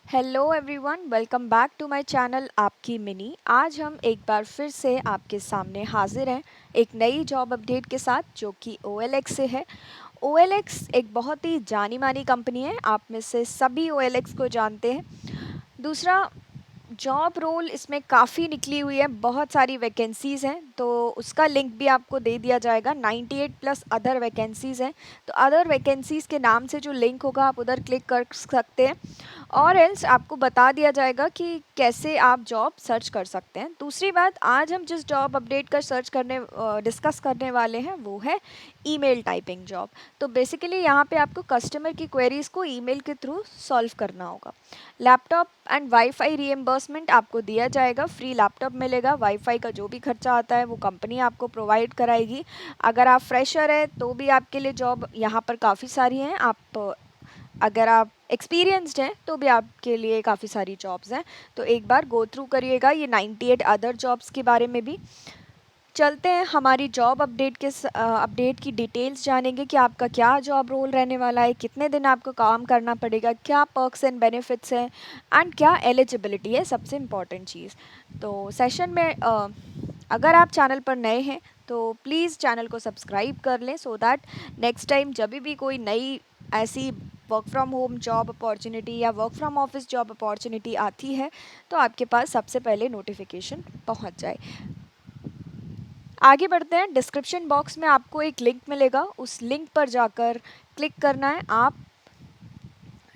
Hello everyone, welcome back to my channel आपकी मिनी। आज हम एक बार फिर से आपके सामने हाजिर हैं एक नई जॉब अपडेट के साथ जो कि OLX से है। OLX एक बहुत ही जानी मानी कंपनी है, आप में से सभी OLX को जानते हैं। दूसरा, जॉब रोल इसमें काफ़ी निकली हुई है, बहुत सारी वैकेंसीज़ हैं, तो उसका लिंक भी आपको दे दिया जाएगा। 98 प्लस अदर वैकेंसीज़ हैं, तो अदर वैकेंसीज़ के नाम से जो लिंक होगा आप उधर क्लिक कर सकते हैं और एल्स आपको बता दिया जाएगा कि कैसे आप जॉब सर्च कर सकते हैं। दूसरी बात, आज हम जिस जॉब अपडेट का डिस्कस करने वाले हैं वो है ईमेल टाइपिंग जॉब। तो बेसिकली यहाँ पे आपको कस्टमर की क्वेरीज को ईमेल के थ्रू सॉल्व करना होगा। लैपटॉप एंड वाईफाई रीएम्बर्समेंट आपको दिया जाएगा, फ्री लैपटॉप मिलेगा। वाईफाई का जो भी खर्चा आता है वो कंपनी आपको प्रोवाइड कराएगी। अगर आप फ्रेशर है तो भी आपके लिए जॉब यहाँ पर काफ़ी सारी हैं। अगर आप एक्सपीरियंस्ड हैं तो भी आपके लिए काफ़ी सारी जॉब्स हैं। तो एक बार गो थ्रू करिएगा ये 98 अदर जॉब्स के बारे में भी। चलते हैं हमारी जॉब अपडेट की डिटेल्स जानेंगे कि आपका क्या जॉब रोल रहने वाला है, कितने दिन आपको काम करना पड़ेगा, क्या पर्क्स एंड बेनिफिट्स हैं एंड क्या एलिजिबिलिटी है, सबसे इम्पॉर्टेंट चीज़। तो सेशन में अगर आप चैनल पर नए हैं तो प्लीज़ चैनल को सब्सक्राइब कर लें सो दैट नेक्स्ट टाइम जब भी कोई नई ऐसी work from home job opportunity या work from office job opportunity आती है तो आपके पास सबसे पहले नोटिफिकेशन पहुंच जाए। आगे बढ़ते हैं। डिस्क्रिप्शन बॉक्स में आपको एक लिंक मिलेगा, उस लिंक पर जाकर क्लिक करना है। आप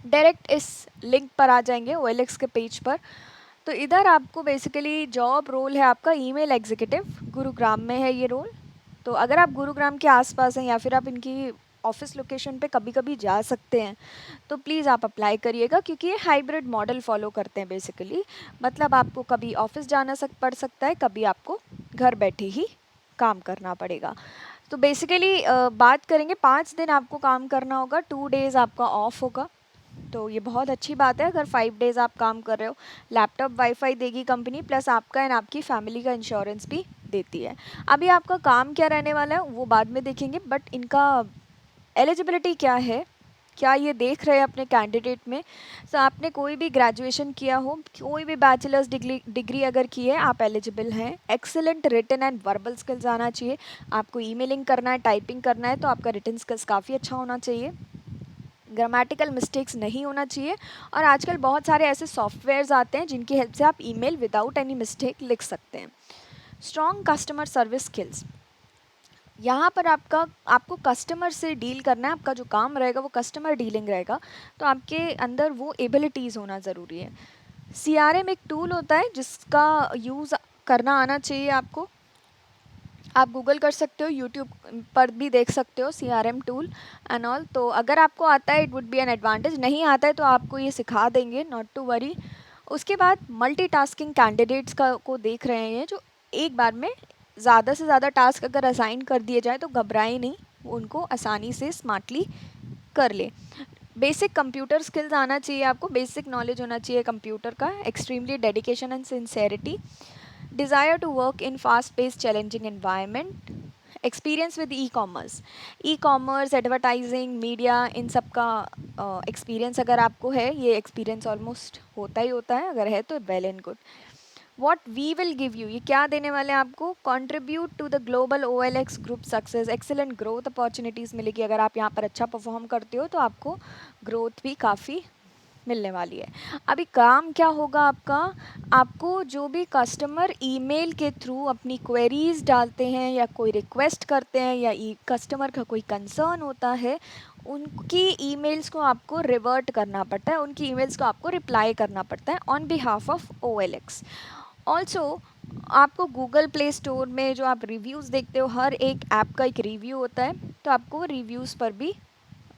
डायरेक्ट इस लिंक पर आ जाएंगे OLX के पेज पर। तो इधर आपको बेसिकली जॉब रोल है आपका ईमेल एग्जीक्यूटिव, गुरुग्राम में है ये रोल। तो अगर आप गुरुग्राम के आसपास हैं या फिर आप इनकी ऑफिस लोकेशन पे कभी कभी जा सकते हैं तो प्लीज़ आप अप्लाई करिएगा, क्योंकि ये हाइब्रिड मॉडल फॉलो करते हैं बेसिकली। मतलब आपको कभी ऑफिस पड़ सकता है, कभी आपको घर बैठे ही काम करना पड़ेगा। तो बेसिकली बात करेंगे, 5 दिन आपको काम करना होगा, 2 डेज़ आपका ऑफ होगा। तो ये बहुत अच्छी बात है अगर 5 डेज़ आप काम कर रहे हो। लैपटॉप वाईफाई देगी कंपनी, प्लस आपका एंड आपकी फैमिली का इंश्योरेंस भी देती है। अभी आपका काम क्या रहने वाला है वो बाद में देखेंगे, बट इनका एलिजिबिलिटी क्या है, क्या ये देख रहे हैं अपने कैंडिडेट में। सो आपने कोई भी ग्रेजुएशन किया हो, कोई भी बैचलर्स डिग्री अगर की है, आप एलिजिबल हैं। Excellent written and verbal skills आना चाहिए। आपको ईमेलिंग करना है, टाइपिंग करना है, तो आपका रिटन स्किल्स काफ़ी अच्छा होना चाहिए। ग्रामेटिकल मिस्टेक्स नहीं होना चाहिए। और आजकल बहुत सारे ऐसे सॉफ्टवेयर्स आते हैं जिनकी हेल्प से आप ईमेल विदाउट एनी मिस्टेक लिख सकते हैं। स्ट्रॉन्ग कस्टमर सर्विस स्किल्स, यहाँ पर आपको कस्टमर से डील करना है, आपका जो काम रहेगा वो कस्टमर डीलिंग रहेगा, तो आपके अंदर वो एबिलिटीज़ होना ज़रूरी है। CRM एक टूल होता है जिसका यूज़ करना आना चाहिए आपको। आप गूगल कर सकते हो, यूट्यूब पर भी देख सकते हो CRM टूल एंड ऑल। तो अगर आपको आता है it would be an advantage, नहीं आता है तो आपको ये सिखा देंगे, नॉट टू वरी। उसके बाद मल्टीटास्किंग कैंडिडेट्स का को देख रहे हैं जो एक बार में ज़्यादा से ज़्यादा टास्क अगर असाइन कर दिए जाए तो घबराए नहीं, उनको आसानी से स्मार्टली कर ले। बेसिक कंप्यूटर स्किल्स आना चाहिए आपको, बेसिक नॉलेज होना चाहिए कंप्यूटर का। Extremely dedication and sincerity, desire to work in fast pace challenging environment, experience with e commerce advertising media, इन सब का एक्सपीरियंस अगर आपको है, ये एक्सपीरियंस ऑलमोस्ट होता ही होता है, अगर है तो well and good. What we will give you, ये क्या देने वाले हैं आपको, contribute to the global OLX group success, excellent growth opportunities मिलेगी। अगर आप यहाँ पर अच्छा परफॉर्म करते हो तो आपको ग्रोथ भी काफ़ी मिलने वाली है। अभी काम क्या होगा आपका, आपको जो भी कस्टमर ईमेल के थ्रू अपनी क्वेरीज डालते हैं या कोई रिक्वेस्ट करते हैं या कस्टमर का कोई कंसर्न होता है, उनकी ईमेल्स को आपको रिवर्ट करना पड़ता है, उनकी ईमेल्स को आपको रिप्लाई करना पड़ता है on behalf of OLX। Also आपको गूगल प्ले स्टोर में जो आप रिव्यूज़ देखते हो, हर एक ऐप का एक रिव्यू होता है, तो आपको रिव्यूज़ पर भी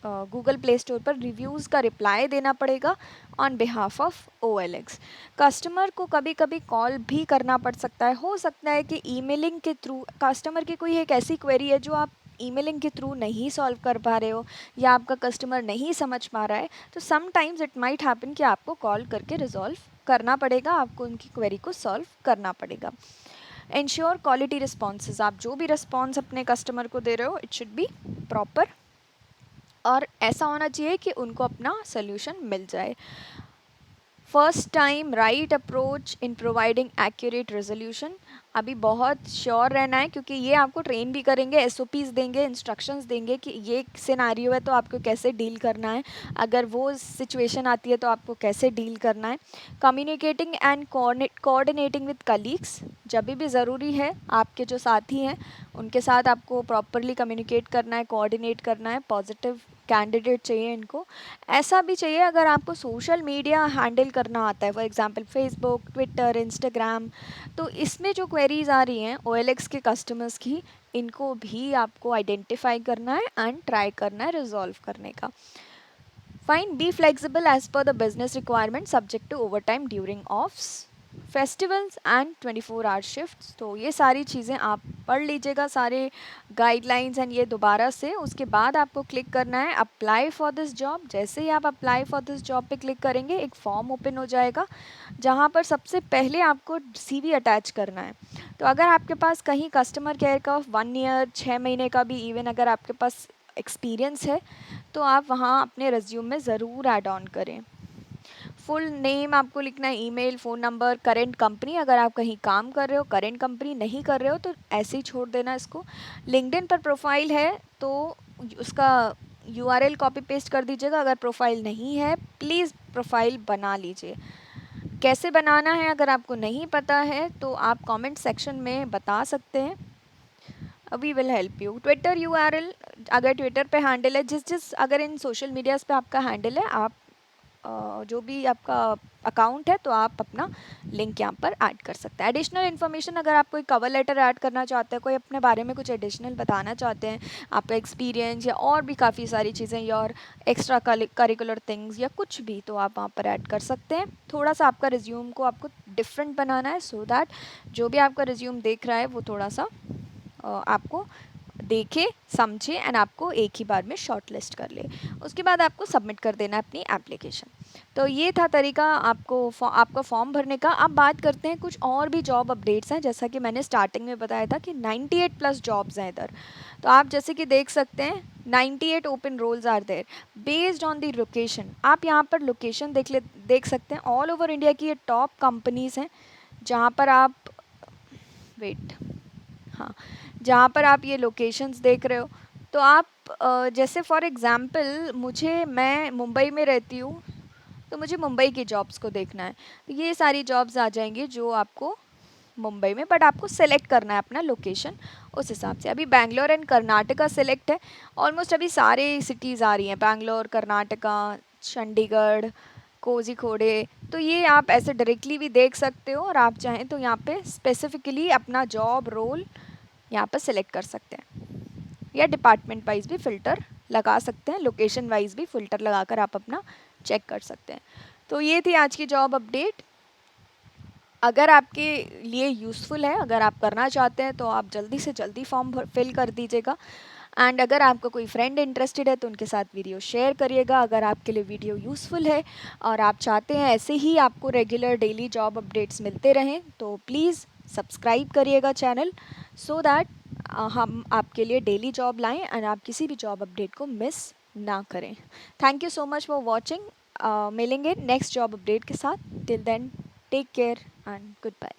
गूगल प्ले स्टोर पर रिव्यूज़ का रिप्लाई देना पड़ेगा on behalf of OLX। Customer को कभी कभी कॉल भी करना पड़ सकता है, हो सकता है कि ईमेलिंग के थ्रू कस्टमर की कोई एक ऐसी क्वेरी है जो आप ईमेलिंग के थ्रू नहीं सॉल्व कर पा रहे हो या आपका कस्टमर नहीं समझ पा रहा है, तो समटाइम्स इट माइट हैपन कि आपको कॉल करके रिजॉल्व करना पड़ेगा, आपको उनकी क्वेरी को सॉल्व करना पड़ेगा। इंश्योर क्वालिटी रिस्पॉन्सेज, आप जो भी रिस्पॉन्स अपने कस्टमर को दे रहे हो इट शुड बी प्रॉपर और ऐसा होना चाहिए कि उनको अपना सोल्यूशन मिल जाए। First time right approach in providing accurate resolution. अभी बहुत श्योर रहना है, क्योंकि ये आपको ट्रेन भी करेंगे, एसओपीज देंगे, इंस्ट्रक्शंस देंगे कि ये सिनेरियो है तो आपको कैसे डील करना है, अगर वो सिचुएशन आती है तो आपको कैसे डील करना है। Communicating and coordinating with colleagues, जब भी ज़रूरी है आपके जो साथी हैं उनके साथ आपको प्रॉपरली कम्युनिकेट करना है, कोऑर्डिनेट करना है। पॉजिटिव कैंडिडेट चाहिए इनको। ऐसा भी चाहिए अगर आपको सोशल मीडिया हैंडल करना आता है, for example Facebook, Twitter, Instagram, तो इसमें जो क्वेरीज आ रही हैं OLX के कस्टमर्स की, इनको भी आपको आइडेंटिफाई करना है एंड ट्राई करना है रिजॉल्व करने का। Fine, be flexible as per the business requirement subject to overtime during offs, festivals and 24 hour shifts. तो ये सारी चीज़ें आप पढ़ लीजिएगा, सारे गाइडलाइंस एंड ये दोबारा से। उसके बाद आपको क्लिक करना है अप्लाई फॉर दिस जॉब। जैसे ही आप अप्लाई फॉर दिस जॉब पे क्लिक करेंगे एक फॉर्म ओपन हो जाएगा, जहाँ पर सबसे पहले आपको CV अटैच करना है। तो अगर आपके पास कहीं कस्टमर केयर का 1 ईयर 6 महीने का भी इवन अगर आपके पास एक्सपीरियंस है तो आप वहाँ अपने रिज्यूम में ज़रूर ऐड ऑन करें। फुल नेम आपको लिखना है, email, phone number, current company, अगर आप कहीं काम कर रहे हो, करेंट कंपनी नहीं कर रहे हो तो ऐसे ही छोड़ देना इसको। लिंक्डइन पर प्रोफाइल है तो उसका URL कॉपी पेस्ट कर दीजिएगा। अगर प्रोफाइल नहीं है प्लीज़ प्रोफाइल बना लीजिए। कैसे बनाना है अगर आपको नहीं पता है तो आप कमेंट सेक्शन में बता सकते हैं, we will help you. Twitter URL, अगर ट्विटर पे हैंडल है, जिस अगर इन सोशल मीडियाज़ पे आपका हैंडल है, आप जो भी आपका अकाउंट है तो आप अपना लिंक यहाँ पर ऐड कर सकते हैं। एडिशनल इन्फॉर्मेशन, अगर आप कोई कवर लेटर ऐड करना चाहते हैं, कोई अपने बारे में कुछ एडिशनल बताना चाहते हैं, आपका एक्सपीरियंस या और भी काफ़ी सारी चीज़ें, या और एक्स्ट्रा करिकुलर थिंग्स या कुछ भी, तो आप वहाँ पर ऐड कर सकते हैं। थोड़ा सा आपका रिज्यूम को आपको डिफरेंट बनाना है सो दैट जो भी आपका रिज्यूम देख रहा है वो थोड़ा सा आपको देखे, समझे एंड आपको एक ही बार में शॉर्ट लिस्ट कर ले। उसके बाद आपको सबमिट कर देना है अपनी एप्लीकेशन। तो ये था तरीका आपका फॉर्म भरने का। अब बात करते हैं कुछ और भी जॉब अपडेट्स हैं। जैसा कि मैंने स्टार्टिंग में बताया था कि 98 प्लस जॉब्स हैं इधर। तो आप जैसे कि देख सकते हैं 98 open roles are there based on the location. आप यहाँ पर लोकेशन देख सकते हैं। ऑल ओवर इंडिया की ये टॉप कंपनीज़ हैं जहाँ पर आप हाँ, जहाँ पर आप ये लोकेशंस देख रहे हो। तो आप जैसे फॉर एग्ज़ाम्पल मैं मुंबई में रहती हूँ, तो मुझे मुंबई की जॉब्स को देखना है, तो ये सारी जॉब्स आ जाएंगी जो आपको मुंबई में, बट आपको सेलेक्ट करना है अपना लोकेशन उस हिसाब से। अभी बैंगलोर एंड कर्नाटका सेलेक्ट है। ऑलमोस्ट अभी सारे सिटीज़ आ रही हैं, बैंगलोर, कर्नाटका, चंडीगढ़, कोझिकोडे। तो ये आप ऐसे डायरेक्टली भी देख सकते हो, और आप चाहें तो यहाँ पे स्पेसिफिकली अपना जॉब रोल यहाँ पर सिलेक्ट कर सकते हैं, या डिपार्टमेंट वाइज भी फ़िल्टर लगा सकते हैं, लोकेशन वाइज भी फ़िल्टर लगाकर आप अपना चेक कर सकते हैं। तो ये थी आज की जॉब अपडेट। अगर आपके लिए यूज़फुल है, अगर आप करना चाहते हैं तो आप जल्दी से जल्दी फॉर्म फिल कर दीजिएगा। एंड अगर आपका कोई फ्रेंड इंटरेस्टेड है तो उनके साथ वीडियो शेयर करिएगा। अगर आपके लिए वीडियो यूज़फुल है और आप चाहते हैं ऐसे ही आपको रेगुलर डेली जॉब अपडेट्स मिलते रहें तो प्लीज़ सब्सक्राइब करिएगा चैनल, सो दैट हम आपके लिए डेली जॉब लाएं एंड आप किसी भी जॉब अपडेट को मिस ना करें। Thank you so much for watching. मिलेंगे नेक्स्ट जॉब अपडेट के साथ। Till then take care and good bye.